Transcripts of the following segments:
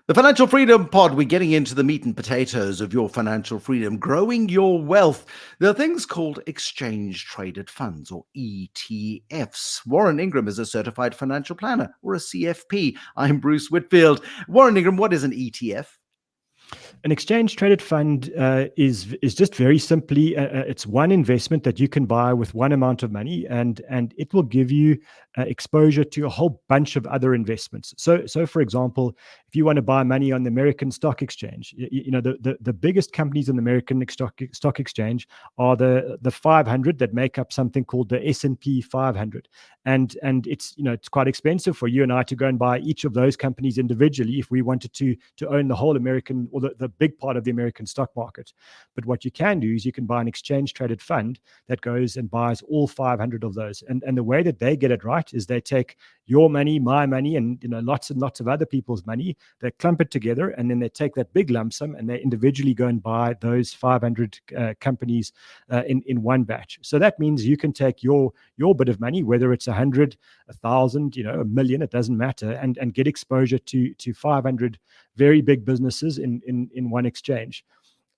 The Financial Freedom Pod, we're getting into the meat and potatoes of your financial freedom, growing your wealth. There are things called exchange traded funds or ETFs. Warren Ingram is a certified financial planner or a CFP. I'm Bruce Whitfield. Warren Ingram, what is an ETF? An exchange traded fund is just very simply it's one investment that you can buy with one amount of money, and it will give you exposure to a whole bunch of other investments. So for example, if you want to buy money on the American Stock Exchange, the biggest companies in the American Stock Exchange are the 500 that make up something called the S&P 500, and it's quite expensive for you and I to go and buy each of those companies individually if we wanted to own the whole American, or the big part of the American stock market. But what you can do is you can buy an exchange traded fund that goes and buys all 500 of those. And the way that they get it right is they take your money, my money, and lots and lots of other people's money. They clump it together, and then they take that big lump sum and they individually go and buy those 500 companies in one batch. So that means you can take your bit of money, whether it's 100, 1,000, a million, it doesn't matter, and get exposure to 500 very big businesses in one exchange.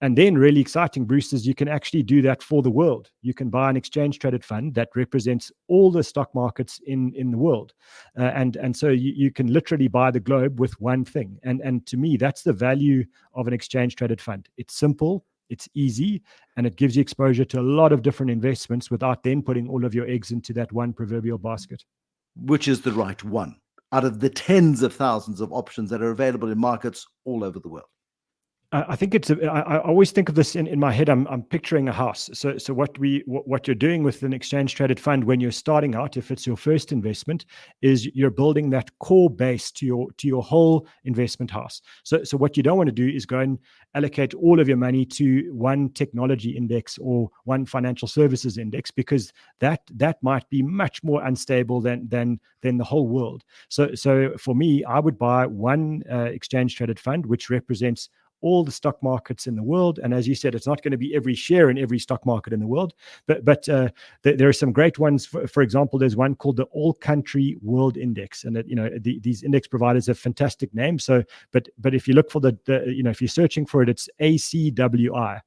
And then really exciting, Bruce, is you can actually do that for the world. You can buy an exchange traded fund that represents all the stock markets in the world. And so you can literally buy the globe with one thing. And to me, that's the value of an exchange traded fund. It's simple, it's easy, and it gives you exposure to a lot of different investments without then putting all of your eggs into that one proverbial basket. Which is the right one out of the tens of thousands of options that are available in markets all over the world? I think I always think of this in my head. I'm picturing a house. So what you're doing with an exchange traded fund when you're starting out, if it's your first investment, is you're building that core base to your whole investment house. So what you don't want to do is go and allocate all of your money to one technology index or one financial services index, because that might be much more unstable than the whole world. So for me, I would buy one exchange traded fund which represents all the stock markets in the world. And as you said, it's not going to be every share in every stock market in the world, but there are some great ones. For example, there's one called the All Country World Index, and these index providers have fantastic names. So, but if you look for if you're searching for it, it's ACWI.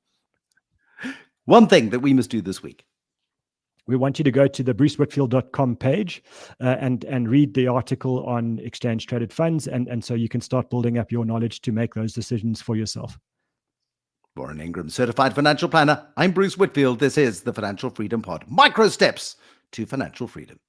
One thing that we must do this week. We want you to go to the brucewhitfield.com page and read the article on exchange traded funds. And so you can start building up your knowledge to make those decisions for yourself. Warren Ingram, certified financial planner. I'm Bruce Whitfield. This is the Financial Freedom Pod. Micro steps to financial freedom.